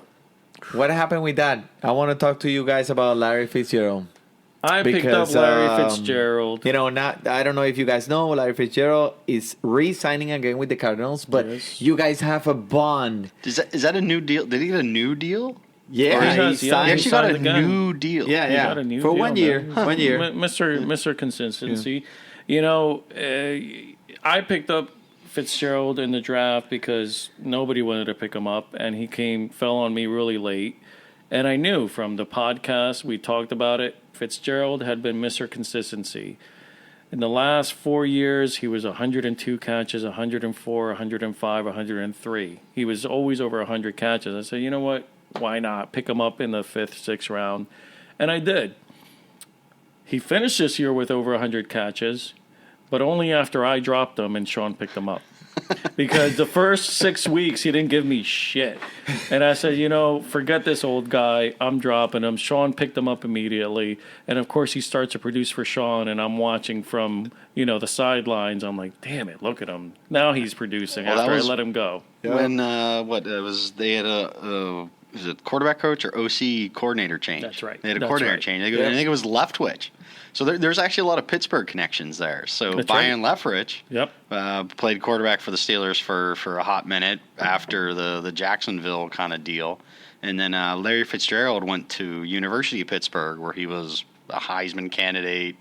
what happened with that? I want to talk to you guys about Larry Fitzgerald. I picked up Larry Fitzgerald. I don't know if you guys know, Larry Fitzgerald is re-signing again with the Cardinals, but you guys have a bond. Is that a new deal? Did he get a new deal? Yeah, he actually got a new deal. Yeah. Got a new for deal, 1 year. Man. 1 year. Mr. Consistency. Yeah. I picked up Fitzgerald in the draft because nobody wanted to pick him up, and he fell on me really late. And I knew from the podcast, we talked about it, Fitzgerald had been Mr. Consistency. In the last 4 years, he was 102 catches, 104, 105, 103. He was always over 100 catches. I said, you know what? Why not pick him up in the 5th, 6th round? And I did. He finished this year with over 100 catches, but only after I dropped him and Sean picked him up. Because the first 6 weeks, he didn't give me shit. And I said, forget this old guy. I'm dropping him. Sean picked him up immediately. And, of course, he starts to produce for Sean, and I'm watching from, the sidelines. I'm like, damn it, look at him. Now he's producing after I let him go. When, they had was it quarterback coach or OC coordinator change? That's right. They had a coordinator change. I think it was Leftwich. So there's actually a lot of Pittsburgh connections there. So Brian Leftwich played quarterback for the Steelers for a hot minute after the Jacksonville kind of deal. And then Larry Fitzgerald went to University of Pittsburgh, where he was a Heisman candidate,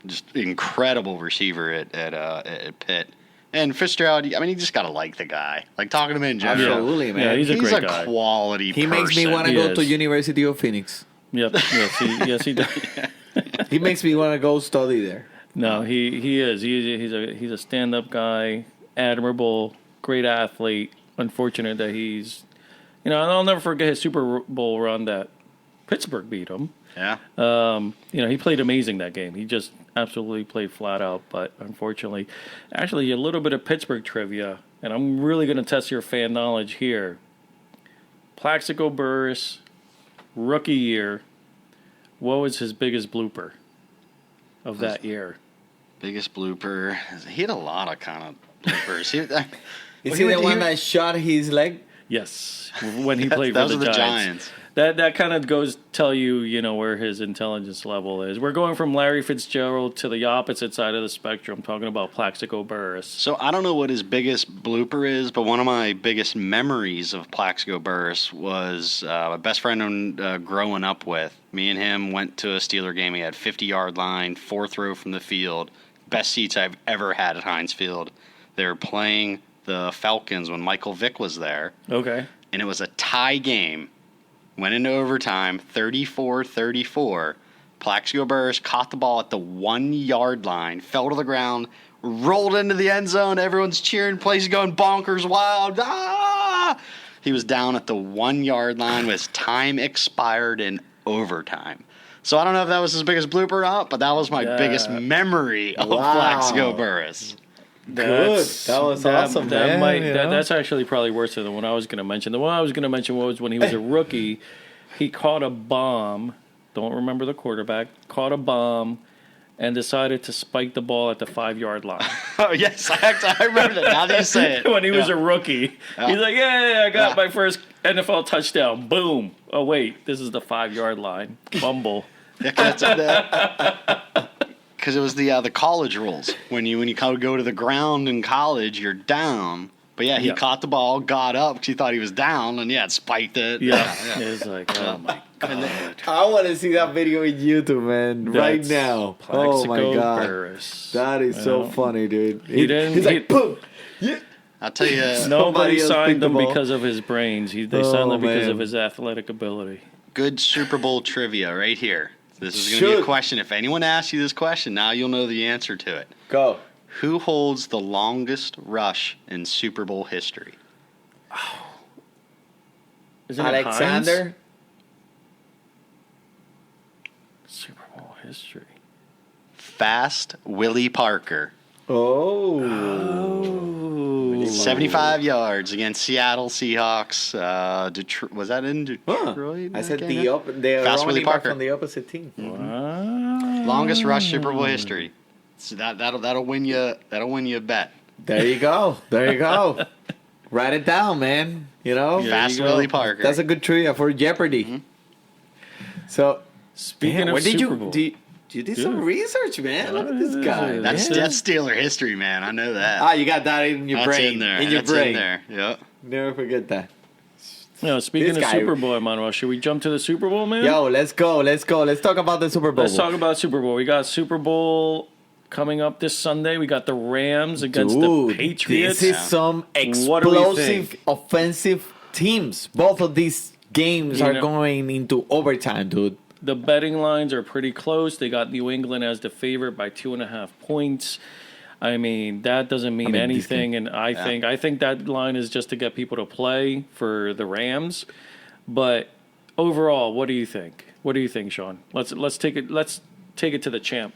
just incredible receiver at Pitt. And Fitzgerald, you just got to like the guy. Like, talking to him in general. Absolutely, man. Yeah, he's a great guy. Quality person. He makes me want to go to University of Phoenix. Yep. Yes, he does. He makes me want to go study there. No, he is. He's a stand-up guy, admirable, great athlete. Unfortunate that he's, I'll never forget his Super Bowl run that Pittsburgh beat him. Yeah. He played amazing that game. He just absolutely played flat out. But unfortunately, actually, a little bit of Pittsburgh trivia, and I'm really going to test your fan knowledge here. Plaxico Burress, rookie year. What was his biggest blooper of that year? Biggest blooper. He had a lot of kind of bloopers. Is he the one that shot his leg? Yes, when he played for the Giants. That kind of goes tell you, where his intelligence level is. We're going from Larry Fitzgerald to the opposite side of the spectrum, talking about Plaxico Burress. So I don't know what his biggest blooper is, but one of my biggest memories of Plaxico Burress was my best friend growing up with. Me and him went to a Steeler game. He had 50-yard line, fourth row from the field. Best seats I've ever had at Heinz Field. They were playing the Falcons when Michael Vick was there. Okay. And it was a tie game. Went into overtime, 34-34. Plaxico Burress caught the ball at the 1-yard line, fell to the ground, rolled into the end zone. Everyone's cheering, place going bonkers wild. Ah! He was down at the 1-yard line with time expired in overtime. So I don't know if that was his biggest blooper or not, but that was my biggest memory of Plaxico Burress. Good. That was awesome, man. That's actually probably worse than the one I was going to mention. The one I was going to mention was when he was a rookie, he caught a bomb. Don't remember the quarterback. Caught a bomb and decided to spike the ball at the 5-yard line. Oh, yes. I remember that. Now that you say it. When he was a rookie. Yeah. He's like, I got my first NFL touchdown. Boom. Oh, wait. This is the 5-yard line. Fumble. Because it was the college rules. When you go to the ground in college, you're down. But he caught the ball, got up because he thought he was down, and it spiked it. Yeah. It was like, oh my God. I want to see that video in YouTube, man, right now. Oh my God. Burress. That is so funny, dude. He's like, boom. Yeah. I'll tell you. Nobody signed him because of his brains. They signed him because of his athletic ability. Good Super Bowl trivia right here. This is going to be a question. If anyone asks you this question, now you'll know the answer to it. Go. Who holds the longest rush in Super Bowl history? Oh. Isn't Alexander? it Hines? Super Bowl history. Fast Willie Parker. Oh. 75 yards against Seattle Seahawks. Detroit, was that in Detroit? I said the Fast Willie Parker from the opposite team. Wow. Longest rush Super Bowl history. So that'll win you. That'll win you a bet. There you go. Write it down, man. Fast Willie Parker. That's a good trivia for Jeopardy. Mm-hmm. So speaking of Super Bowl, you did some research, man. Look at this guy. That's Steeler history, man. I know that. You got that in your brain. In there. In your brain. In there. Yep. Never forget that. Speaking of Super Bowl, Emmanuel, should we jump to the Super Bowl, man? Yo, let's go. Let's talk about the Super Bowl. Let's talk about Super Bowl. We got Super Bowl coming up this Sunday. We got the Rams against the Patriots. This is some explosive offensive teams. Both of these games are going into overtime, dude. The betting lines are pretty close. They got New England as the favorite by 2.5 points. I mean, that doesn't mean anything, and I think that line is just to get people to play for the Rams. But overall, what do you think? What do you think, Sean? Let's take it to the champ.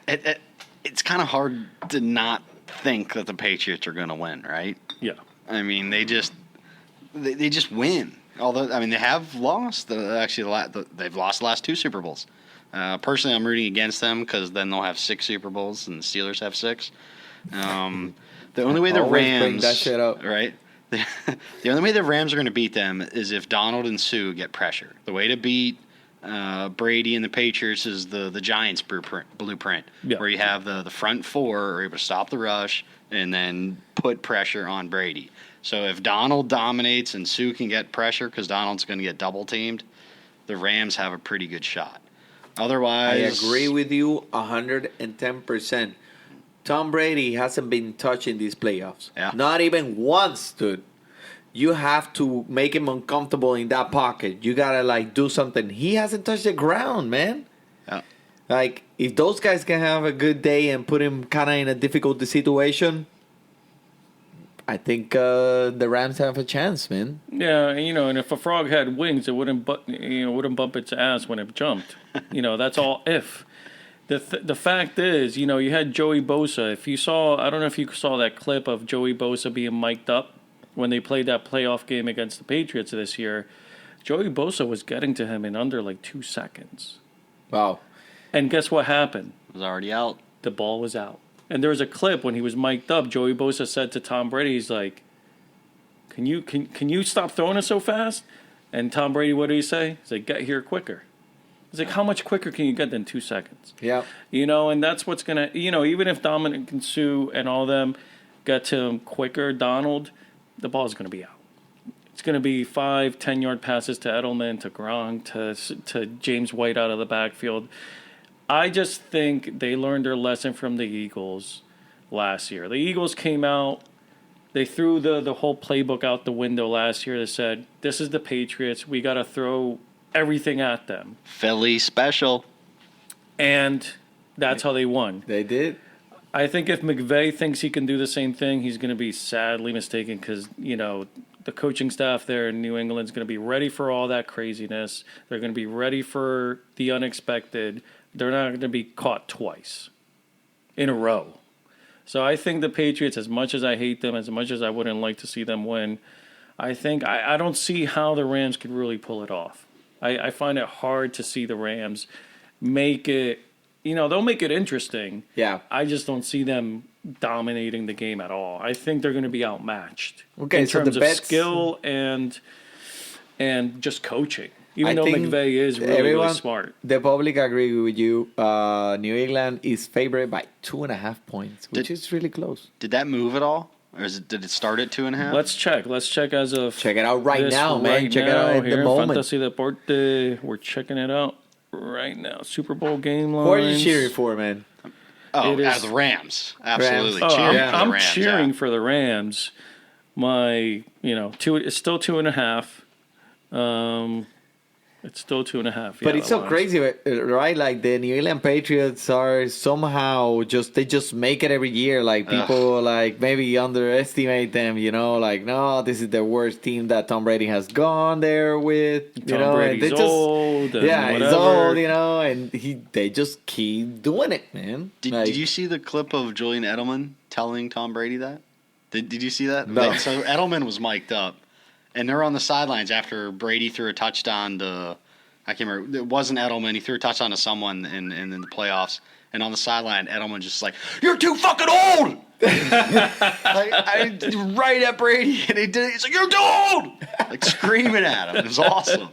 It's kind of hard to not think that the Patriots are going to win, right? Yeah. I mean, they just win. Although, I mean, they have lost. They've lost the last 2 Super Bowls. Personally, I'm rooting against them because then they'll have 6 Super Bowls and the Steelers have 6. The only way the Rams bring that shit up. Right? The only way the Rams are going to beat them is if Donald and Sue get pressure. The way to beat Brady and the Patriots is the Giants blueprint, where you have the front 4 are able to stop the rush and then put pressure on Brady. So if Donald dominates and Sue can get pressure because Donald's going to get double teamed, the Rams have a pretty good shot. Otherwise, I agree with you 110%. Tom Brady hasn't been touching these playoffs. Yeah. Not even once, dude. You have to make him uncomfortable in that pocket. You gotta do something. He hasn't touched the ground, man. Yeah. If those guys can have a good day and put him kind of in a difficult situation, I think the Rams have a chance, man. Yeah, and if a frog had wings, it wouldn't bump its ass when it jumped. That's all if. The fact is, you had Joey Bosa. I don't know if you saw that clip of Joey Bosa being mic'd up when they played that playoff game against the Patriots this year. Joey Bosa was getting to him in under 2 seconds. Wow. And guess what happened? it was already out. The ball was out. And there was a clip when he was mic'd up. Joey Bosa said to Tom Brady, he's like, can you stop throwing it so fast? And Tom Brady, what did he say? He's like, get here quicker. He's like, how much quicker can you get than 2 seconds? Yeah. And that's what's going to, even if Dominic and Sue and all them get to him quicker, Donald, the ball's going to be out. It's going to be 5, 10-yard passes to Edelman, to Gronk, to James White out of the backfield. I just think they learned their lesson from the Eagles last year. The Eagles came out, they threw the whole playbook out the window last year. They said, this is the Patriots. We got to throw everything at them. Philly special. And that's how they won. They did. I think if McVay thinks he can do the same thing, he's going to be sadly mistaken because, the coaching staff there in New England is going to be ready for all that craziness. They're going to be ready for the unexpected. They're not going to be caught twice in a row. So I think the Patriots, as much as I hate them, as much as I wouldn't like to see them win, I don't see how the Rams could really pull it off. I find it hard to see the Rams make it, they'll make it interesting. Yeah. I just don't see them dominating the game at all. I think they're going to be outmatched Okay, in so terms the of bets, skill and just coaching. Even though McVay is really smart. The public agree with you. New England is favored by 2.5 points, which is really close. Did that move at all? Or did it start at 2.5? Let's check. Let's check as of Check it out right now, man. Right check it out at here the in moment. Fantasy Deporte. We're checking it out right now. Super Bowl game lines. Who are you cheering for, man? Oh, It is- as the Rams. Absolutely. Rams. Cheering I'm, for the I'm Rams. cheering yeah. for the Rams. It's still 2.5. It's still 2.5. But it's so crazy, right? Like the New England Patriots are somehow they just make it every year. Like people maybe underestimate them, no, this is the worst team that Tom Brady has gone there with. Tom Brady's and they old. And he's whatever. old, and they just keep doing it, man. Did you see the clip of Julian Edelman telling Tom Brady that? Did you see that? No. So Edelman was mic'd up, and they're on the sidelines after Brady threw a touchdown to, I can't remember, it wasn't Edelman. He threw a touchdown to someone in the playoffs, and on the sideline, Edelman just like, "You're too fucking old!" right at Brady, and he did it. He's like, "You're too old!" Like screaming at him. It was awesome.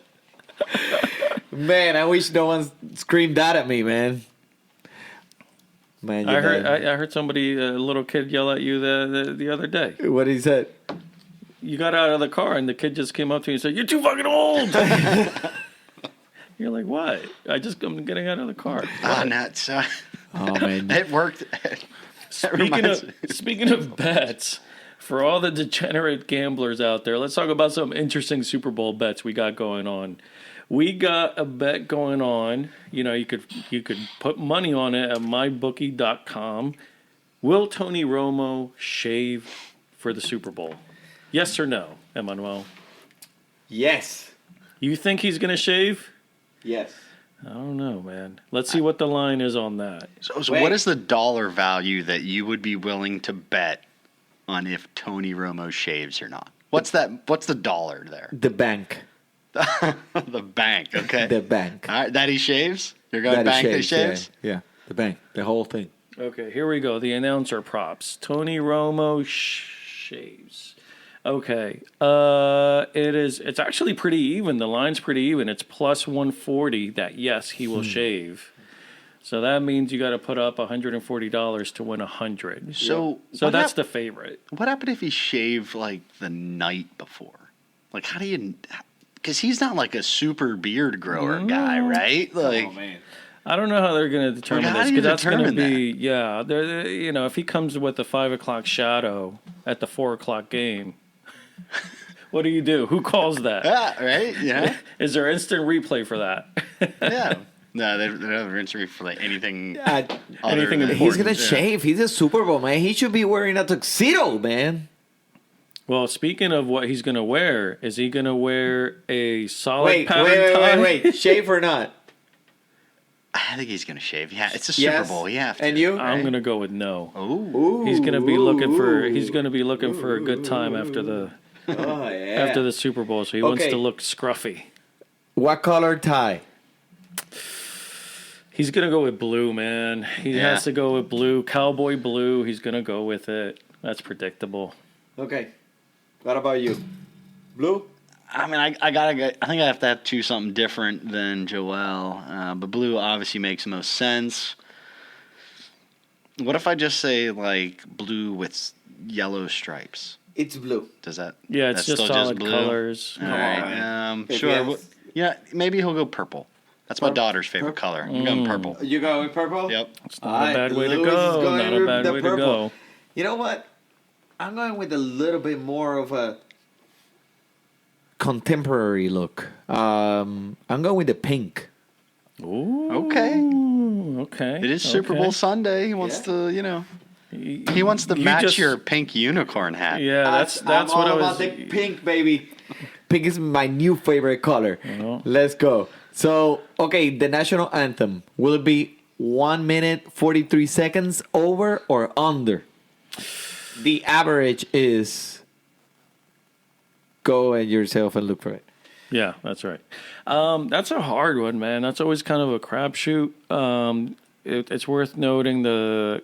Man, I wish no one screamed that at me, man. Man, I heard somebody, a little kid, yell at you the other day. What he said? You got out of the car and the kid just came up to you and said, "You're too fucking old." You're like, "What?" I'm getting out of the car. Nuts. Oh man, It worked. Speaking of bets, for all the degenerate gamblers out there, let's talk about some interesting Super Bowl bets we got going on. We got a bet going on. You could put money on it at mybookie.com. Will Tony Romo shave for the Super Bowl? Yes or no, Emmanuel? yes, You think he's going to shave? yes. I don't know, man. Let's see what the line is on that. So what is the dollar value that you would be willing to bet on if Tony Romo shaves or not? What's that? What's the dollar there? The bank. The bank, okay. The bank. All right, that he shaves? You're going That bank that he shaves? Yeah, the bank. The whole thing. Okay, here we go. The announcer props. Tony Romo shaves. Okay. It's actually pretty even. The line's pretty even. It's plus 140 that yes, he will shave. So that means you got to put up $140 to win 100. So that's the favorite. What happened if he shaved like the night before? Like how do you? Because he's not like a super beard grower guy, right? Like, I don't know how they're going to determine how this do you because that's going to determine be if he comes with a 5 o'clock shadow at the 4 o'clock game. What do you do? Who calls that? yeah, right? Yeah. Is there instant replay for that? Yeah. No, they don't have answer for like anything. Anything than- important. He's gonna Yeah. shave. He's a Super Bowl man. He should be wearing a tuxedo, man. Well, speaking of what he's going to wear, is he going to wear a solid Wait, pattern tie? wait. Shave or not? I think he's gonna shave. Yeah, it's a Super Bowl. You have to. And you? I'm going to go with no. Ooh. He's going to be looking for a good time after the Oh, yeah. after the Super Bowl, so he wants Okay. to look scruffy. What color tie? He's going to go with blue, man. He Yeah. has to go with blue, cowboy blue. He's going to go with it. That's predictable. Okay. What about you? Blue? I mean, I gotta get. I think I have to choose something different than Joel. But blue obviously makes the most sense. What if I just say like blue with yellow stripes? It's blue. Does that? Yeah, it's that's just still solid blue? colors. All right. If Sure. yes. Yeah, maybe he'll go purple. That's my daughter's favorite color. I'm going purple. You going with purple? Yep. It's not a bad way to Lewis is go. going Not a with bad the way to purple. go. You know what? I'm going with a little bit more of a contemporary look. I'm going with the pink. Ooh. Okay. Okay. It is Super Bowl Sunday. He wants to, he wants to You match just- your pink unicorn hat. Yeah, that's I'm what all I was. about the pink, baby. Pink is my new favorite color. know. Let's go. So, okay, the national anthem. Will it be 1 minute 43 seconds over or under? The average is. Go at yourself and look for it. Yeah, that's right. That's a hard one, man. That's always kind of a crapshoot. It's worth noting the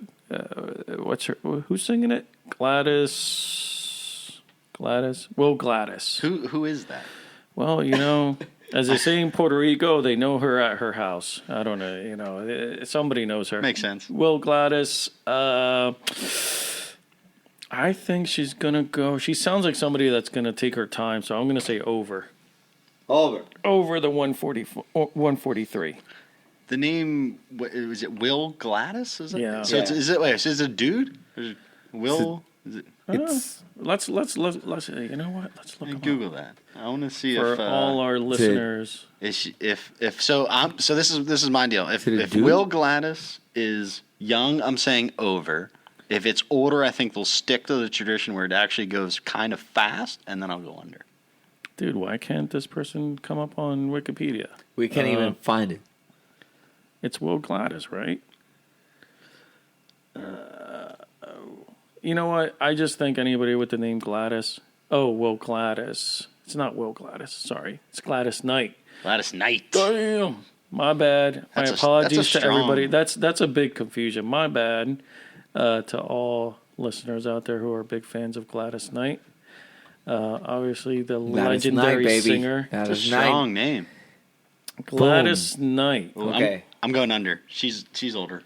who's singing it? Gladys. Will Gladys. Who is that? Well, as they say in Puerto Rico, they know her at her house. I don't know. Somebody knows her. Makes sense. Will Gladys. I think she's gonna go. She sounds like somebody that's gonna take her time, so I'm gonna say over. Over the 143. The name is it Will Gladys? Is it? Yeah. So Yeah. is it a dude? Is it Will? Is it, It's Let's you know what? Let's look 'em up Google that. I want to see for if all our listeners. if so. So this is my deal. If it a dude? Will Gladys is young, I'm saying over. If it's older, I think they'll stick to the tradition where it actually goes kind of fast, and then I'll go under. Dude, why can't this person come up on Wikipedia? we can't even find it. It's Will Gladys, right? You know what? I just think anybody with the name Gladys. Oh, Will Gladys. It's not Will Gladys. Sorry. It's Gladys Knight. Gladys Knight. Damn. My bad. That's My a apologies to strong- everybody. That's a big confusion. My bad to all listeners out there who are big fans of Gladys Knight. Obviously, the Gladys legendary Knight, baby. singer. It's a Gladys Knight. strong name. Gladys Knight. Ooh, Okay. I'm going under. She's older.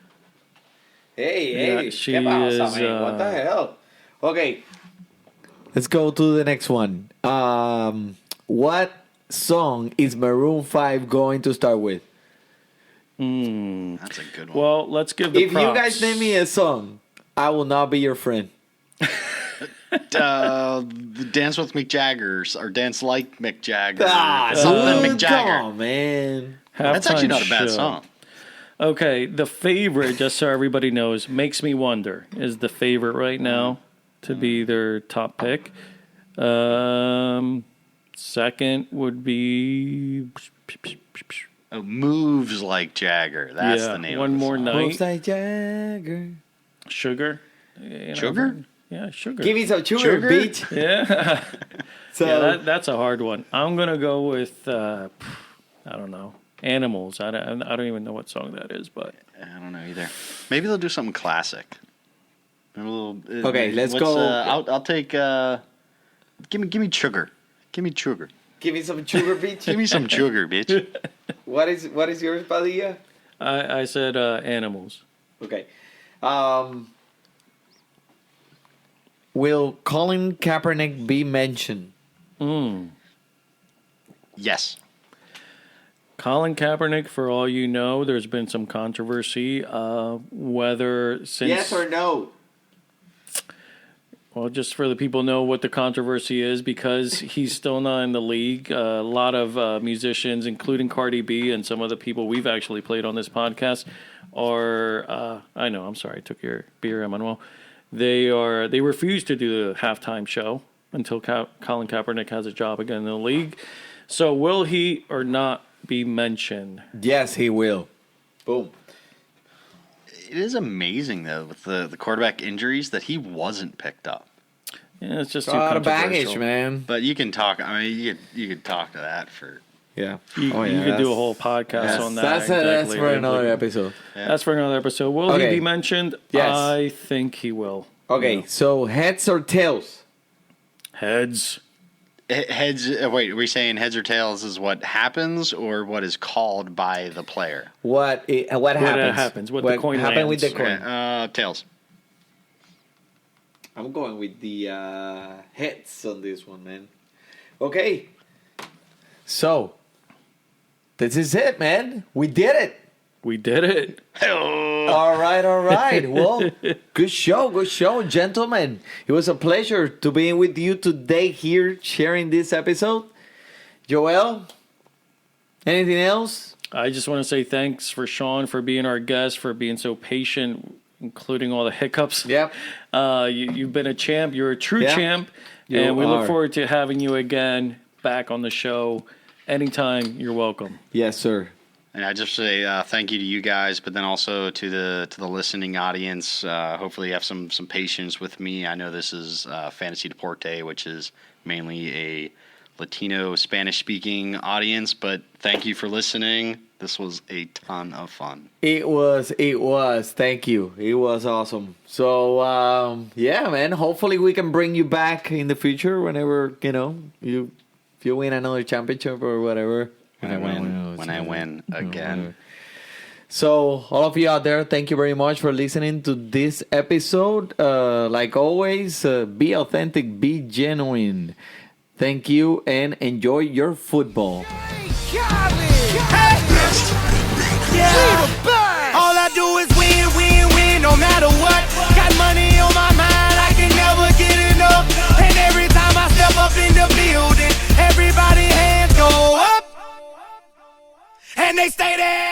Hey, Yeah, she ¿qué pasa, is, man? What the hell? Okay, let's go to the next one. What song is Maroon 5 going to start with? That's a good one. Well, let's give the If you guys name me a song, I will not be your friend. Dance with Mick Jagger's or Dance Like Mick Jagger. Ah, something dude, Mick Jagger. come on, man. That's actually Halftime not a bad show. song. Okay, the favorite, just so everybody knows, Makes Me Wonder is the favorite right now to be their top pick. Second would be Oh, Moves Like Jagger. That's the name One of the More song. Night. Moves like Jagger. Sugar. Sugar? Yeah, sugar. Give me some sugar, bitch. Yeah. So Yeah, that's a hard one. I'm going to go with, I don't know, Animals. I don't even know what song that is, but. I don't know either. Maybe they'll do something classic. A little, Okay, let's go. I'll take. Give me sugar. Give me sugar. give me some sugar, bitch. Give me some sugar, bitch. What is yours, Padilla? I said Animals. Okay. Will Colin Kaepernick be mentioned? Yes. Colin Kaepernick, for all you know, there's been some controversy whether since... Yes or no? Well, just for the people know what the controversy is, because he's still not in the league. A lot of musicians, including Cardi B and some of the people we've actually played on this podcast, are... I know, I'm sorry, I took your beer, Emmanuel. They refuse to do the halftime show until Colin Kaepernick has a job again in the league. So will he or not be mentioned? Yes, he will. Boom. It is amazing though with the quarterback injuries that he wasn't picked up. Yeah, it's just A too lot of controversial. baggage, man. But you can talk. I mean, you could talk to that for. Yeah. You could do a whole podcast on that. That's exactly. for another episode. Yeah. That's for another episode. Will Okay. he be mentioned? Yes. I think he will. Okay, Yeah. so heads or tails? Heads. Heads. Wait, are we saying heads or tails is what happens or what is called by the player? What happens? What the coin happened with the lands. coin? Okay, tails. I'm going with the heads on this one, man. Okay. So, this is it, man. We did it. We did it. All right. Well, good show, gentlemen. It was a pleasure to be with you today here sharing this episode. Joel, anything else? I just want to say thanks for Sean for being our guest, for being so patient, including all the hiccups. Yep. You've been a champ. You're a true Yeah. champ. You And we look are. forward to having you again back on the show. Anytime, you're welcome. Yes, sir. And I just say thank you to you guys, but then also to the listening audience. Hopefully, you have some patience with me. I know this is Fantasy Deporte, which is mainly a Latino Spanish-speaking audience, but thank you for listening. This was a ton of fun. It was. Thank you. It was awesome. So, yeah, man. Hopefully, we can bring you back in the future whenever you win another championship or whatever. When I win again. So, all of you out there, thank you very much for listening to this episode. Like always, be authentic, be genuine. Thank you, and enjoy your football. All I do is win, no matter what. Got money on my mind, I can never get enough. And every time I step up in the building, everybody hands go up. And they stay there.